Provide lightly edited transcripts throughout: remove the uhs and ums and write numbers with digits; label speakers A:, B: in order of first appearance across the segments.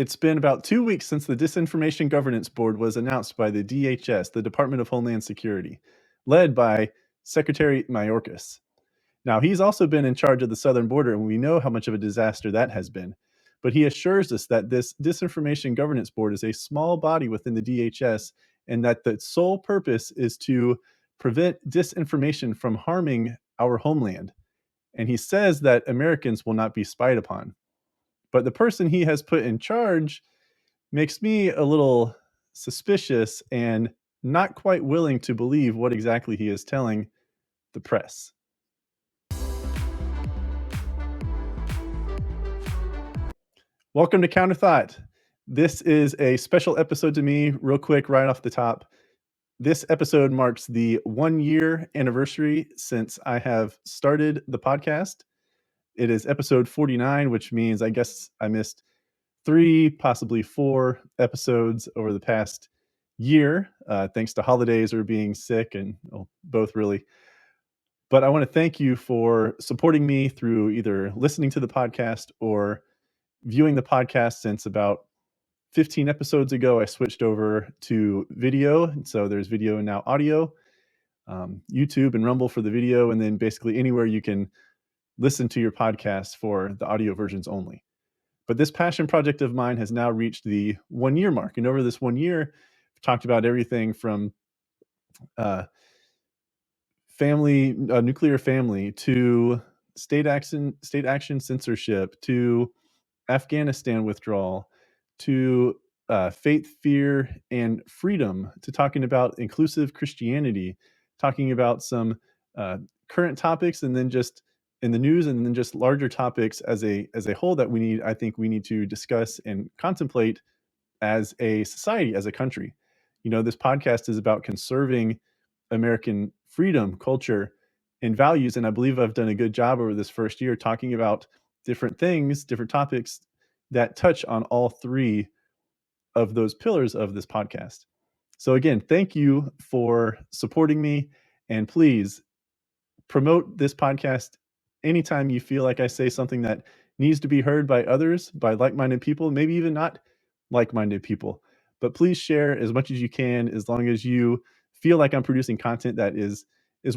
A: It's been about 2 weeks since the Disinformation Governance Board was announced by the DHS, the Department of Homeland Security, led by Secretary Mayorkas. Now, he's also been in charge of the southern border, and we know how much of a disaster that has been. But he assures us that this Disinformation Governance Board is a small body within the DHS and that the sole purpose is to prevent disinformation from harming our homeland. And he says that Americans will not be spied upon. But the person he has put in charge makes me a little suspicious and not quite willing to believe what exactly he is telling the press. Welcome to Counter Thought. This is a special episode to me, real quick, right off the top. This episode marks the 1-year anniversary since I have started the podcast. It is episode 49, which means I guess I missed 3, possibly 4 episodes over the past year, thanks to holidays or being sick, and well, both really. But I want to thank you for supporting me through either listening to the podcast or viewing the podcast. Since about 15 episodes ago, I switched over to video. And so there's video and now audio, YouTube and Rumble for the video, and then basically anywhere you can listen to your podcast for the audio versions only. But this passion project of mine has now reached the 1-year mark. And over this 1 year, I've talked about everything from nuclear family, to state action censorship, to Afghanistan withdrawal, to faith, fear, and freedom, to talking about inclusive Christianity, talking about some current topics, and then just in the news, and then just larger topics as a whole that I think we need to discuss and contemplate as a society, as a country. This podcast is about conserving American freedom, culture, and values. And I believe I've done a good job over this first year talking about different things, different topics that touch on all 3 of those pillars of this podcast. So again, thank you for supporting me, and please promote this podcast anytime you feel like I say something that needs to be heard by others, by like-minded people, maybe even not like-minded people. But please share as much as you can, as long as you feel like I'm producing content that is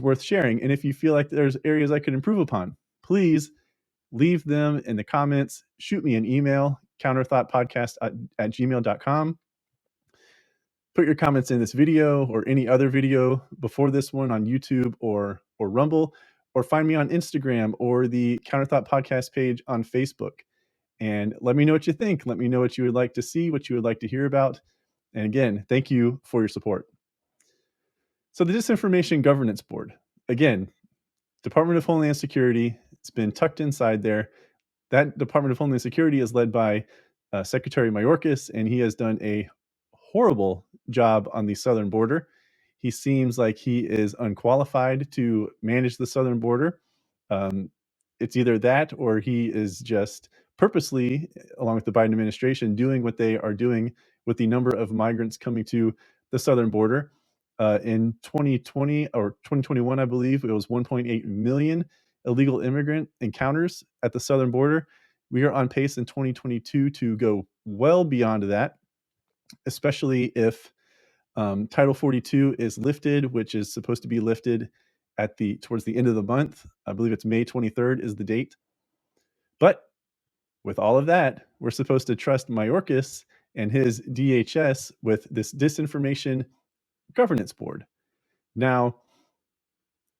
A: worth sharing. And if you feel like there's areas I could improve upon, please leave them in the comments. Shoot me an email, counterthoughtpodcast@gmail.com. Put your comments in this video or any other video before this one on YouTube or Rumble, or find me on Instagram or the Counterthought Podcast page on Facebook. And let me know what you think. Let me know what you would like to see, what you would like to hear about. And again, thank you for your support. So the Disinformation Governance Board, again, Department of Homeland Security, it's been tucked inside there. That Department of Homeland Security is led by Secretary Mayorkas, and he has done a horrible job on the southern border. He seems like he is unqualified to manage the southern border. It's either that, or he is just purposely, along with the Biden administration, doing what they are doing with the number of migrants coming to the southern border. In 2020 or 2021, I believe it was 1.8 million illegal immigrant encounters at the southern border. We are on pace in 2022 to go well beyond that, especially if Title 42 is lifted, which is supposed to be lifted towards the end of the month. I believe it's May 23rd is the date. But with all of that, we're supposed to trust Mayorkas and his DHS with this Disinformation Governance Board. Now,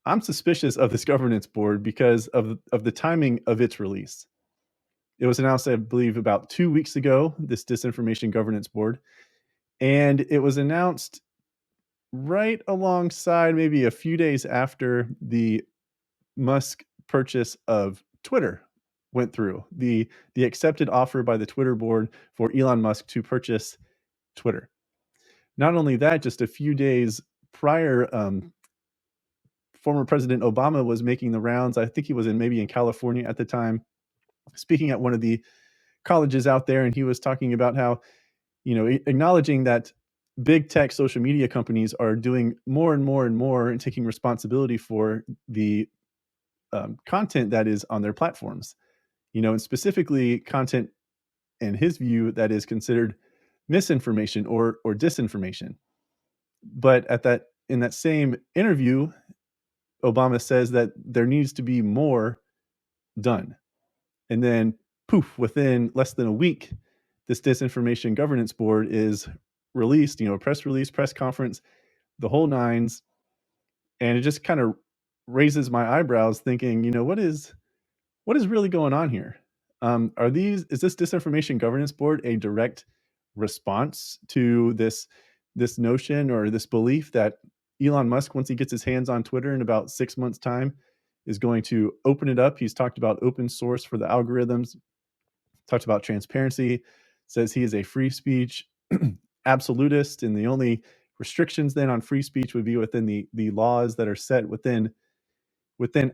A: I'm suspicious of this governance board because of the timing of its release. It was announced, I believe, about 2 weeks ago, this Disinformation Governance Board, and it was announced right alongside, maybe a few days after, the Musk purchase of Twitter went through, the accepted offer by the Twitter board for Elon Musk to purchase Twitter. Not only that, just a few days prior, former President Obama was making the rounds. I think he was maybe in California at the time, speaking at one of the colleges out there, and he was talking about how, acknowledging that big tech social media companies are doing more and more and more and taking responsibility for the content that is on their platforms, and specifically content in his view, that is considered misinformation or disinformation. But in that same interview, Obama says that there needs to be more done. And then poof, within less than a week, this Disinformation Governance Board is released, a press release, press conference, the whole nines. And it just kind of raises my eyebrows thinking, what is really going on here? Is this Disinformation Governance Board a direct response to this notion or this belief that Elon Musk, once he gets his hands on Twitter in about 6 months' time, is going to open it up? He's talked about open source for the algorithms, talked about transparency, says he is a free speech absolutist, and the only restrictions then on free speech would be within the laws that are set within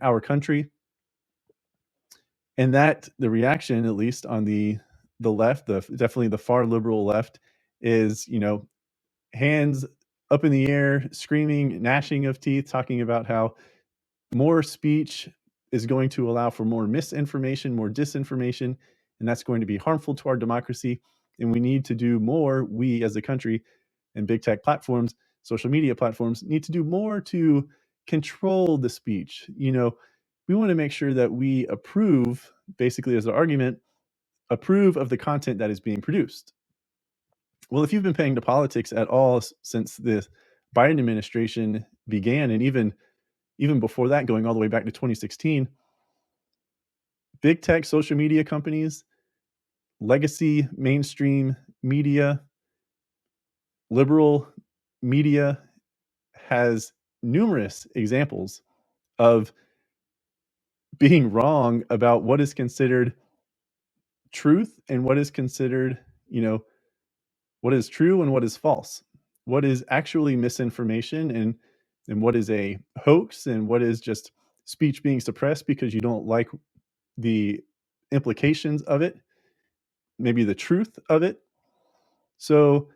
A: our country. And that the reaction, at least on the left, definitely the far liberal left, is hands up in the air, screaming, gnashing of teeth, talking about how more speech is going to allow for more misinformation, more disinformation, and that's going to be harmful to our democracy. And we need to do more. We as a country and big tech platforms, social media platforms, need to do more to control the speech. We want to make sure that we approve, basically as an argument, approve of the content that is being produced. Well, if you've been paying to politics at all since the Biden administration began, and even before that, going all the way back to 2016, big tech social media companies, legacy mainstream media, liberal media has numerous examples of being wrong about what is considered truth and what is considered, what is true and what is false, what is actually misinformation and what is a hoax and what is just speech being suppressed because you don't like the implications of it, maybe the truth of it. So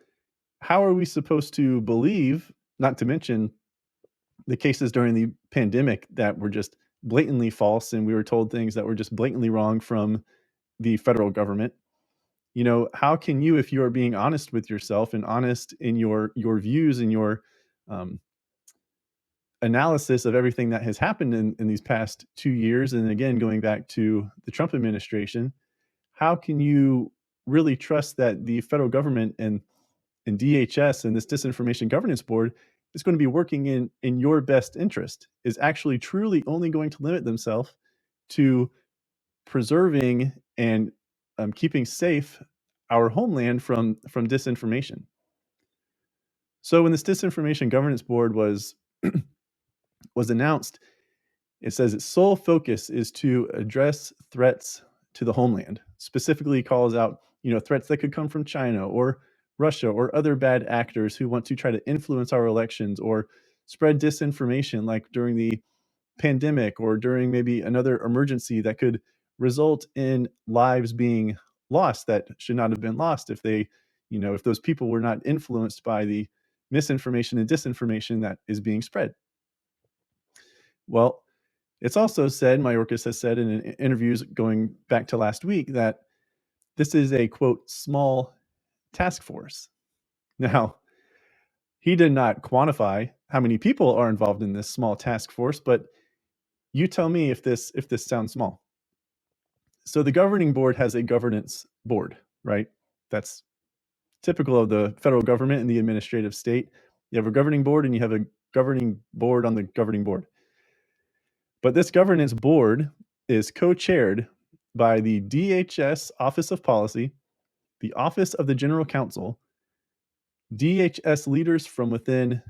A: how are we supposed to believe, not to mention the cases during the pandemic that were just blatantly false and we were told things that were just blatantly wrong from the federal government? How can you, if you are being honest with yourself and honest in your views and your um, analysis of everything that has happened in these past 2 years, and again going back to the Trump administration, how can you really trust that the federal government and DHS and this Disinformation Governance Board is going to be working in your best interest, is actually truly only going to limit themselves to preserving and keeping safe our homeland from disinformation? So when this Disinformation Governance Board was announced, it says its sole focus is to address threats to the homeland. Specifically calls out, threats that could come from China or Russia or other bad actors who want to try to influence our elections or spread disinformation like during the pandemic or during maybe another emergency that could result in lives being lost that should not have been lost if if those people were not influenced by the misinformation and disinformation that is being spread. Well, it's also said, Mayorkas has said in interviews going back to last week, that this is a, quote, small task force. Now, he did not quantify how many people are involved in this small task force, but you tell me if this sounds small. So the governing board has a governance board, right? That's typical of the federal government and the administrative state. You have a governing board and you have a governing board on the governing board. But this governance board is co-chaired by the DHS Office of Policy, the Office of the General Counsel, DHS leaders from within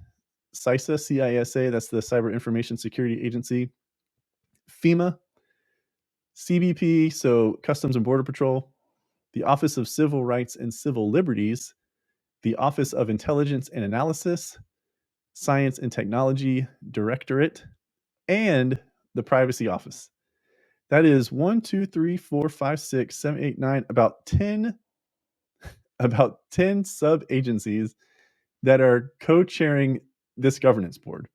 A: CISA, that's the Cyber Information Security Agency, FEMA, CBP, so Customs and Border Patrol, the Office of Civil Rights and Civil Liberties, the Office of Intelligence and Analysis, Science and Technology Directorate, and the Privacy Office. That is 1, 2, 3, 4, 5, 6, 7, 8, 9, about 10 sub-agencies that are co-chairing this governance board.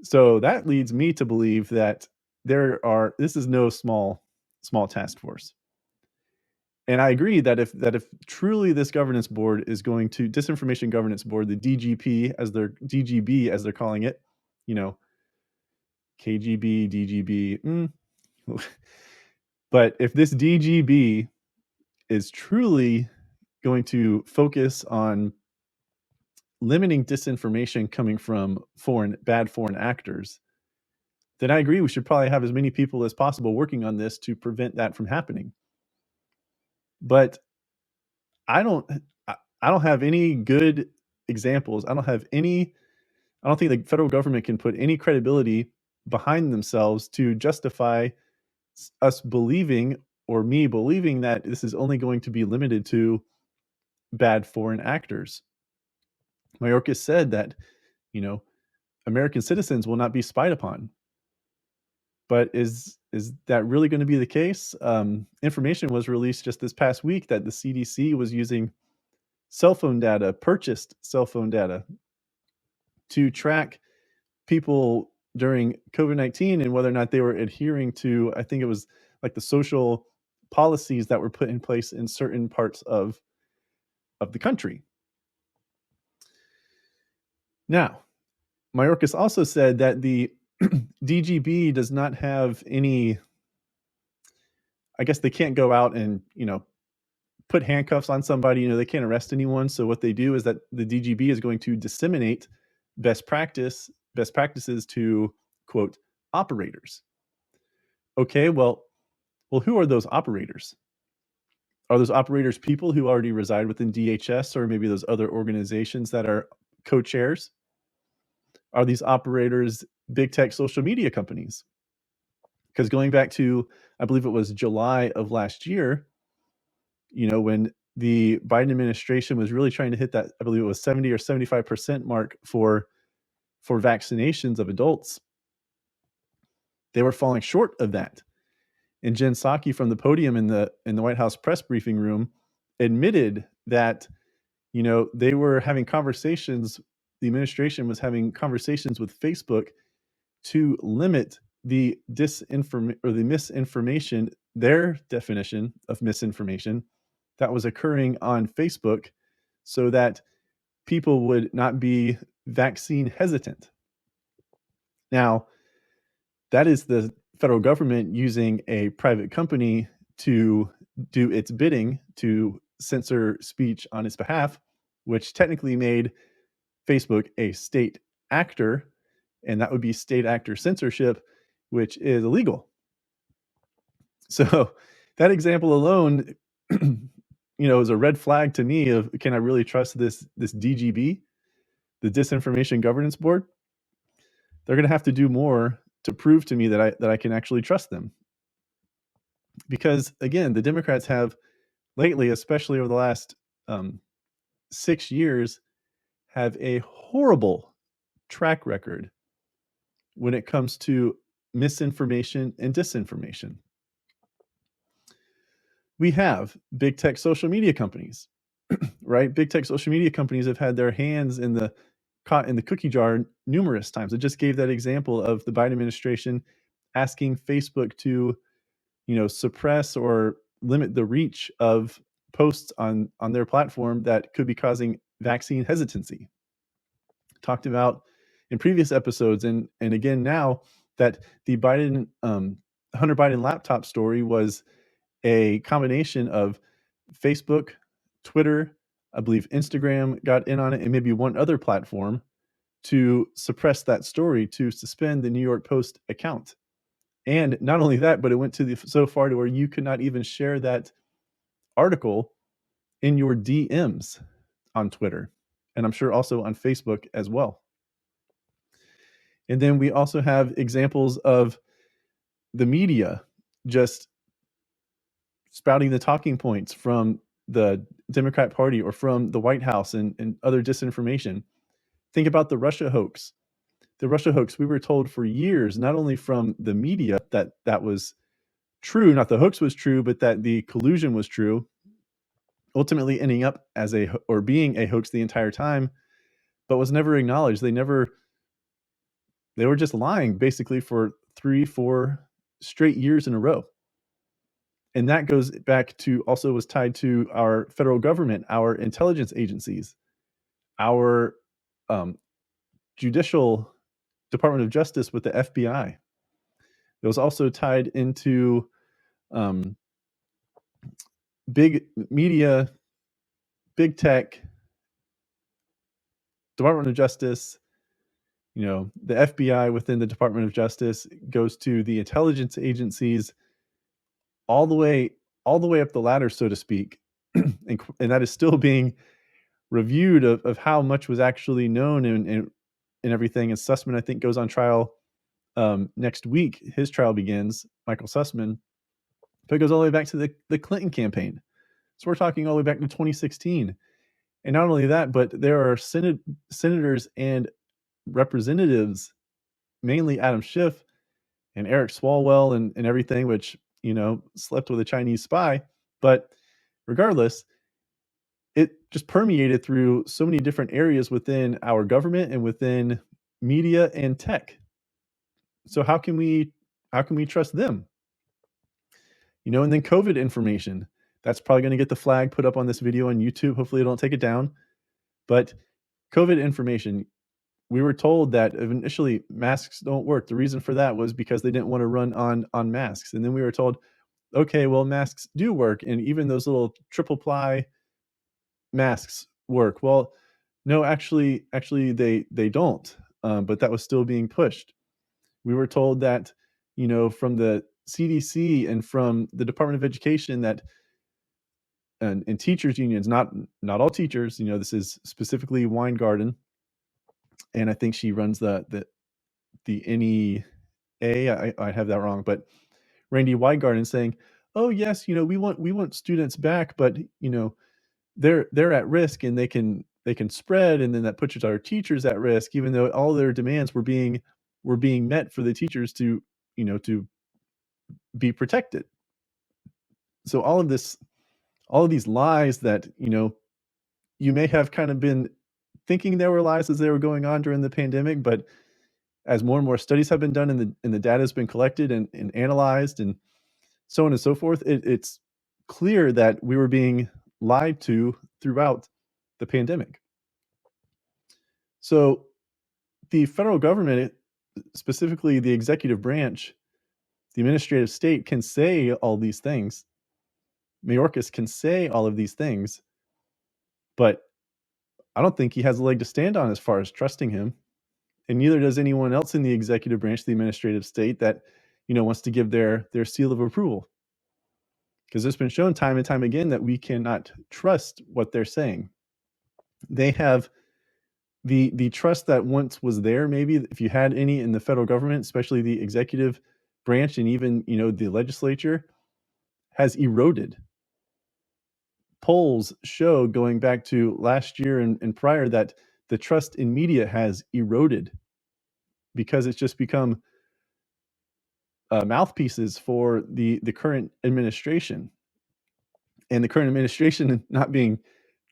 A: So that leads me to believe that this is no small task force. And I agree that if truly this governance board is going to Disinformation Governance Board, the DGB as they're calling it, you know, KGB, DGB, but if this DGB is truly going to focus on limiting disinformation coming from bad foreign actors, then I agree we should probably have as many people as possible working on this to prevent that from happening. But I don't I don't have any good examples. I don't think the federal government can put any credibility behind themselves to justify us believing, or me believing, that this is only going to be limited to bad foreign actors. Mayorkas said that, you know, American citizens will not be spied upon. But is that really going to be the case? Information was released just this past week that the CDC was using purchased cell phone data, to track people during COVID-19 and whether or not they were adhering to, I think it was like the social policies that were put in place in certain parts of the country. Now, Mayorkas also said that the DGB does not have any, I guess they can't go out and, put handcuffs on somebody, they can't arrest anyone. So what they do is that the DGB is going to disseminate best practices to, quote, operators. Okay, well, who are those operators? Are those operators people who already reside within DHS or maybe those other organizations that are co-chairs? Are these operators big tech social media companies? Because going back to, I believe it was July of last year, when the Biden administration was really trying to hit that, I believe it was 70 or 75% mark for vaccinations of adults, they were falling short of that. And Jen Psaki from the podium in the White House press briefing room admitted that, they were having conversations, the administration was having conversations with Facebook to limit the misinformation, their definition of misinformation, that was occurring on Facebook, so that people would not be vaccine hesitant. Now, that is the federal government using a private company to do its bidding to censor speech on its behalf, which technically made Facebook a state actor, and that would be state actor censorship, which is illegal. So that example alone, is a red flag to me of, can I really trust this DGB, the Disinformation Governance Board? They're going to have to do more to prove to me that I can actually trust them. Because again, the Democrats have lately, especially over the last 6 years, have a horrible track record when it comes to misinformation and disinformation. We have big tech social media companies, right? Big tech social media companies have had their hands caught in the cookie jar numerous times. I just gave that example of the Biden administration asking Facebook to, suppress or limit the reach of posts on their platform that could be causing vaccine hesitancy. Talked about in previous episodes, and again now, that the Hunter Biden laptop story was a combination of Facebook, Twitter, I believe Instagram got in on it, and maybe one other platform, to suppress that story, to suspend the New York Post account. And not only that, but it went so far to where you could not even share that article in your DMs on Twitter, and I'm sure also on Facebook as well. And then we also have examples of the media just spouting the talking points from the Democrat Party or from the White House and other disinformation. Think about the Russia hoax. The Russia hoax, we were told for years, not only from the media that was true, not the hoax was true, but that the collusion was true, ultimately ending up being a hoax the entire time, but was never acknowledged. They were just lying basically for 3-4 straight years in a row. And that goes back to, also was tied to our federal government, our intelligence agencies, our judicial Department of Justice with the FBI. It was also tied into big media, big tech, Department of Justice. The FBI within the Department of Justice goes to the intelligence agencies, all the way up the ladder, so to speak, and that is still being reviewed of how much was actually known and everything. And Sussman, I think, goes on trial next week. His trial begins, Michael Sussman, but it goes all the way back to the Clinton campaign. So we're talking all the way back to 2016. And not only that, but there are senators and representatives, mainly Adam Schiff and Eric Swalwell and everything, which, slept with a Chinese spy. But regardless, it just permeated through so many different areas within our government and within media and tech. So how can we trust them? And then COVID information. That's probably going to get the flag put up on this video on YouTube. Hopefully they don't take it down. But COVID information, we were told that initially masks don't work. The reason for that was because they didn't want to run on masks. And then we were told, okay, well, masks do work. And even those little triple ply masks work. Well, no, actually they don't. But that was still being pushed. We were told that, from the CDC and from the Department of Education that and teachers unions, not all teachers, this is specifically Weingarten, and I think she runs the NEA. I have that wrong, but Randy Weingarten saying, "Oh yes, we want students back, but they're at risk and they can spread, and then that puts our teachers at risk, even though all their demands were being met for the teachers to to be protected." So all of these lies that you may have kind of been thinking there were lies as they were going on during the pandemic, but as more and more studies have been done and the data has been collected and analyzed and so on and so forth, it's clear that we were being lied to throughout the pandemic. So the federal government, specifically the executive branch, the administrative state, can say all these things. Mayorkas can say all of these things, but I don't think he has a leg to stand on as far as trusting him. And neither does anyone else in the executive branch, the administrative state, that wants to give their seal of approval. Because it's been shown time and time again that we cannot trust what they're saying. They have the trust that once was there, maybe if you had any in the federal government, especially the executive branch and even the legislature, has eroded. Polls show, going back to last year and prior, that the trust in media has eroded because it's just become mouthpieces for the current administration. And the current administration not being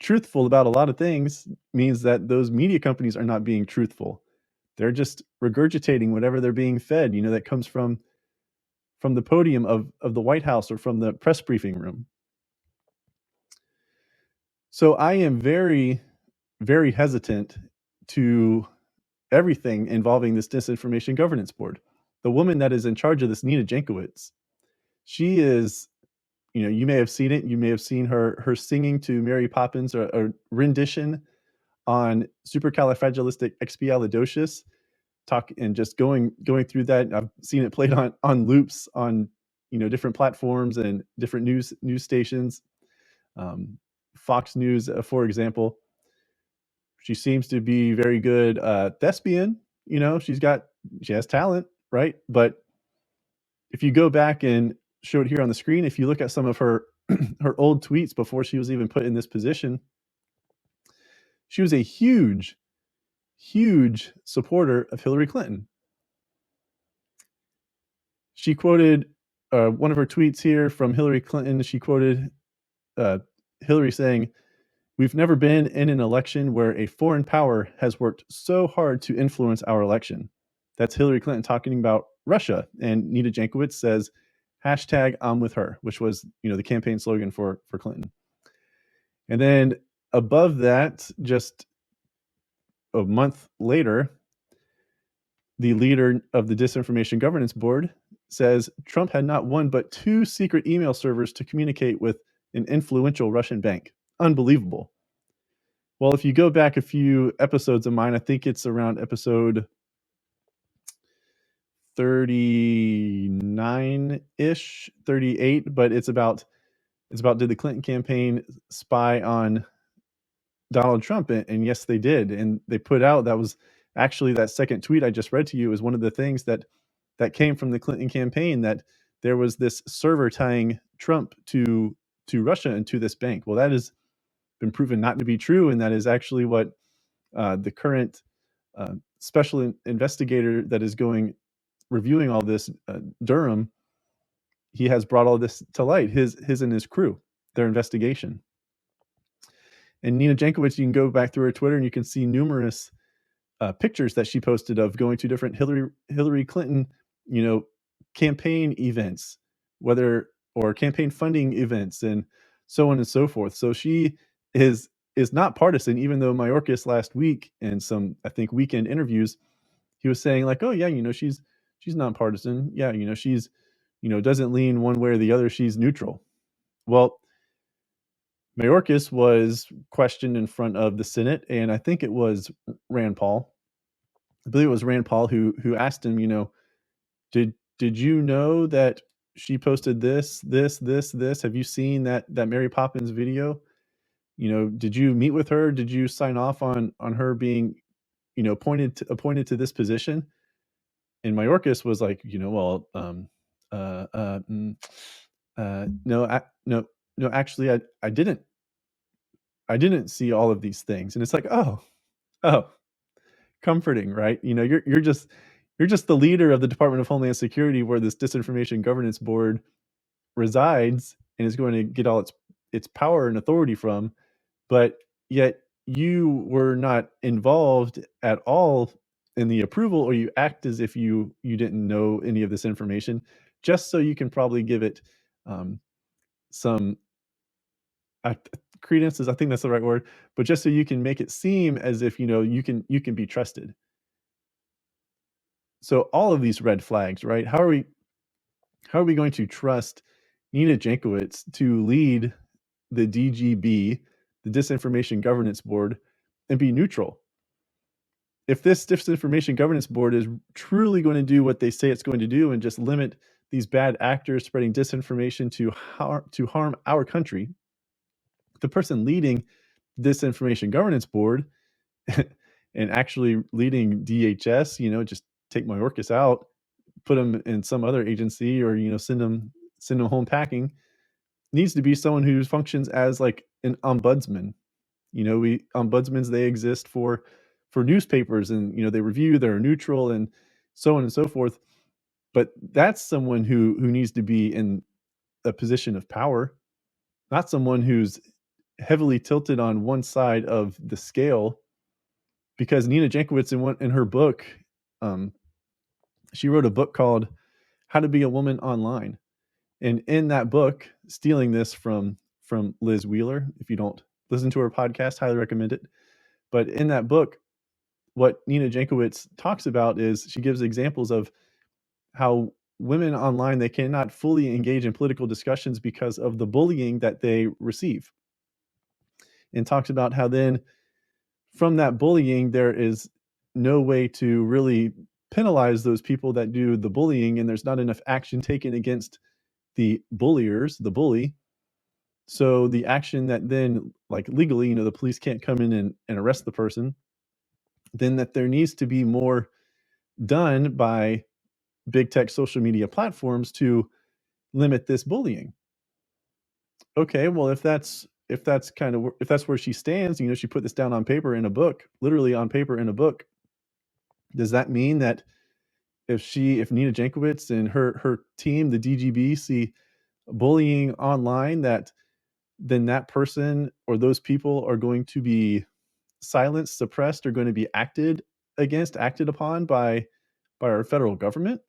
A: truthful about a lot of things means that those media companies are not being truthful. They're just regurgitating whatever they're being fed, that comes from the podium of the White House or from the press briefing room. So I am very, very hesitant to everything involving this Disinformation Governance Board. The woman that is in charge of this, Nina Jankowicz, she is, you may have seen it. You may have seen her singing to Mary Poppins, or a rendition on Supercalifragilisticexpialidocious, and just going through that. I've seen it played on loops on different platforms and different news stations. Fox News, for example. She seems to be very good thespian. She has talent, right? But if you go back and show it here on the screen, if you look at some of her her old tweets before she was even put in this position, she was a huge supporter of Hillary Clinton. She quoted one of her tweets here from Hillary Clinton. She quoted Hillary saying, "We've never been in an election where a foreign power has worked so hard to influence our election." That's Hillary Clinton talking about Russia. And Nina Jankowicz says, hashtag I'm with her, which was, the campaign slogan for Clinton. And then above that, just a month later, the leader of the Disinformation Governance Board says Trump had not one but 2 secret email servers to communicate with an influential Russian bank. Unbelievable. Well, if you go back a few episodes of mine, I think it's around episode 39-ish, 38, but it's about did the Clinton campaign spy on Donald Trump? And yes, they did. And they put out, that was actually, that second tweet I just read to you is one of the things that came from the Clinton campaign, that there was this server tying Trump to Russia and to this bank. Well, that has been proven not to be true, and that is actually what the current special investigator that is reviewing all this, Durham, he has brought all this to light, his and his crew, their investigation. And Nina Jankowicz, you can go back through her Twitter and you can see numerous pictures that she posted of going to different Hillary Clinton, campaign events, or campaign funding events, and so on and so forth. So she is not partisan, even though Mayorkas last week in some, I think, weekend interviews, he was saying like, oh yeah, she's nonpartisan. Yeah, she's, doesn't lean one way or the other. She's neutral. Well, Mayorkas was questioned in front of the Senate, and I think it was Rand Paul. I believe it was Rand Paul who asked him, did you know that she posted this? Have you seen that Mary Poppins video? Did you meet with her? Did you sign off on her being, appointed to this position? And Mayorkas was like, well, no, actually, I didn't. I didn't see all of these things. And it's like, oh, comforting, right? You're just the leader of the Department of Homeland Security, where this Disinformation Governance Board resides and is going to get all its power and authority from, but yet you were not involved at all in the approval, or you act as if you didn't know any of this information, just so you can probably give it some credence, I think that's the right word, but just so you can make it seem as if you can be trusted. So all of these red flags, right? How are we going to trust Nina Jankowicz to lead the DGB, the Disinformation Governance Board, and be neutral? If this Disinformation Governance Board is truly going to do what they say it's going to do and just limit these bad actors spreading disinformation to harm our country, the person leading Disinformation Governance Board and actually leading DHS, just take Mayorkas out, put him in some other agency, or send him home packing, needs to be someone who functions as like an ombudsman. Ombudsmans, they exist for newspapers, and they review, they're neutral, and so on and so forth. But that's someone who needs to be in a position of power, not someone who's heavily tilted on one side of the scale. Because Nina Jankowicz, in her book, she wrote a book called How to Be a Woman Online. And in that book, stealing this from Liz Wheeler, if you don't listen to her podcast, highly recommend it. But in that book, what Nina Jankowicz talks about is she gives examples of how women online, they cannot fully engage in political discussions because of the bullying that they receive. And talks about how then from that bullying, there is no way to really penalize those people that do the bullying, and there's not enough action taken against the bulliers, the bully. So the action that then, like legally, the police can't come in and arrest the person, then that there needs to be more done by big tech social media platforms to limit this bullying. Okay, well, if that's where she stands, she put this down on paper in a book, literally on paper in a book. Does that mean that if Nina Jankowicz and her team, the DGB, see bullying online, that then that person or those people are going to be silenced, suppressed, or going to be acted upon by our federal government?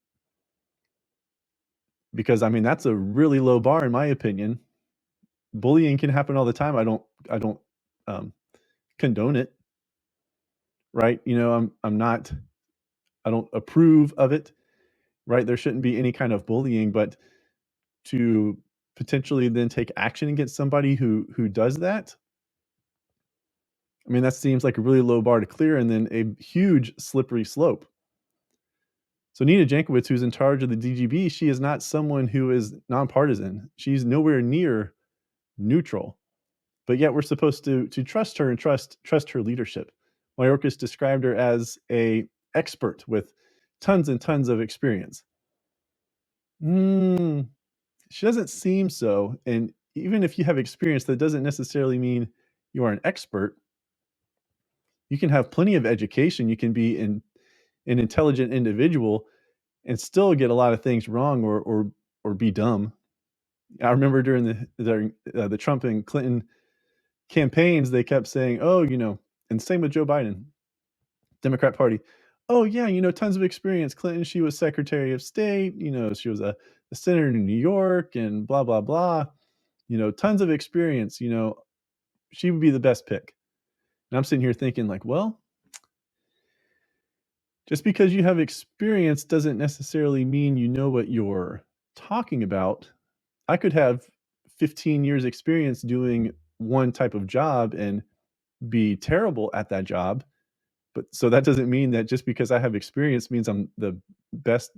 A: because I mean, that's a really low bar in my opinion. Bullying can happen all the time. I don't condone it, right? You know, I don't approve of it, right? There shouldn't be any kind of bullying, but to potentially then take action against somebody who does that, I mean, that seems like a really low bar to clear and then a huge slippery slope. So Nina Jankowicz, who's in charge of the DGB, she is not someone who is nonpartisan. She's nowhere near neutral. But yet we're supposed to trust her and trust her leadership. Mayorkas described her as a expert with tons and tons of experience. She doesn't seem so. And even if you have experience, that doesn't necessarily mean you are an expert. You can have plenty of education. You can be an intelligent individual and still get a lot of things wrong or be dumb. I remember during the Trump and Clinton campaigns, they kept saying, "Oh, you know," and same with Joe Biden, Democrat Party. "Oh yeah, you know, tons of experience. Clinton, she was Secretary of State. You know, she was a senator in New York, and blah blah blah. You know, tons of experience. You know, she would be the best pick." And I'm sitting here thinking, like, well, just because you have experience doesn't necessarily mean you know what you're talking about. I could have 15 years experience doing one type of job and be terrible at that job. But so that doesn't mean that just because I have experience means I'm the best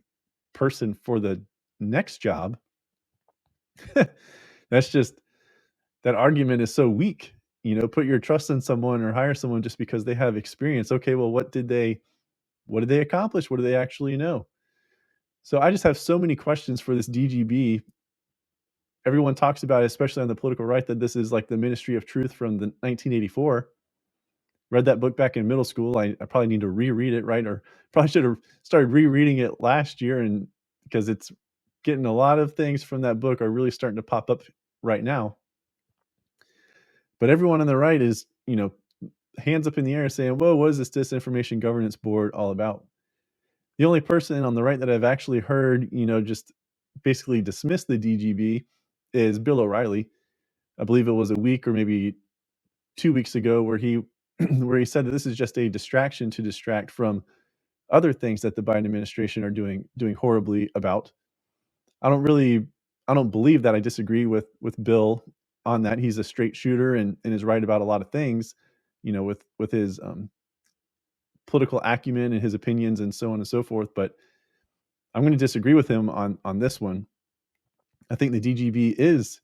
A: person for the next job. That's just that argument is so weak. You know, put your trust in someone or hire someone just because they have experience. Okay, well, what did they accomplish? What do they actually know? So I just have so many questions for this DGB. Everyone talks about it, especially on the political right, that this is like the Ministry of Truth from the 1984. Read that book back in middle school. I probably need to reread it, right? Or probably should have started rereading it last year, and because it's getting a lot of things from that book are really starting to pop up right now. But everyone on the right is, you know, hands up in the air saying, "Whoa, what is this Disinformation Governance Board all about?" The only person on the right that I've actually heard, you know, just basically dismiss the DGB is Bill O'Reilly. I believe it was a week or maybe 2 weeks ago where he where he said that this is just a distraction to distract from other things that the Biden administration are doing horribly about. I don't really I don't believe that. I disagree with Bill on that. He's a straight shooter and is right about a lot of things, you know, with his political acumen and his opinions and so on and so forth. But I'm going to disagree with him on this one. I think the DGB is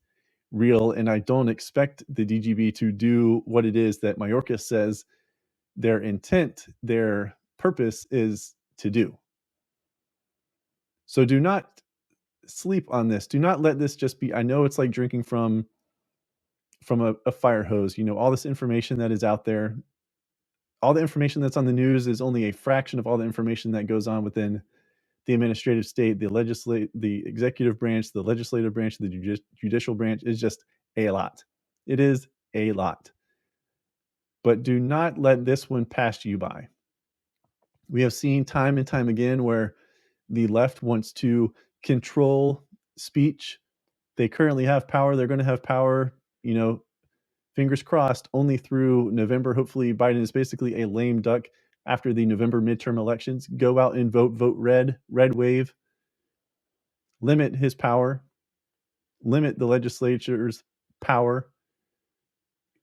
A: real, and I don't expect the DGB to do what it is that Mayorkas says their intent, their purpose is to do. So do not sleep on this. Do not let this just be. I know it's like drinking from a fire hose. You know, all this information that is out there, all the information that's on the news is only a fraction of all the information that goes on within the administrative state, the executive branch, the legislative branch, the judicial branch is just a lot. It is a lot. But do not let this one pass you by. We have seen time and time again where the left wants to control speech. They currently have power. They're going to have power, you know, fingers crossed, only through November. Hopefully, Biden is basically a lame duck after the November midterm elections. Go out and vote red, red wave, limit his power, limit the legislature's power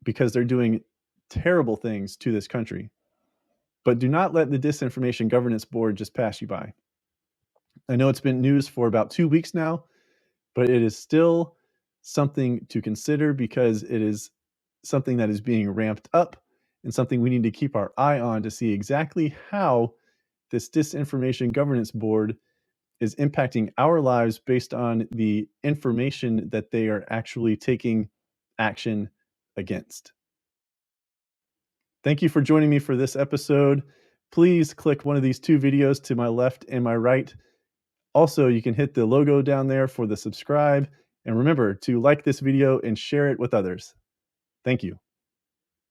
A: because they're doing terrible things to this country. But do not let the Disinformation Governance Board just pass you by. I know it's been news for about 2 weeks now, but it is still something to consider because it is something that is being ramped up and something we need to keep our eye on to see exactly how this Disinformation Governance Board is impacting our lives based on the information that they are actually taking action against. Thank you for joining me for this episode. Please click one of these two videos to my left and my right. Also, you can hit the logo down there for the subscribe. And remember to like this video and share it with others. Thank you.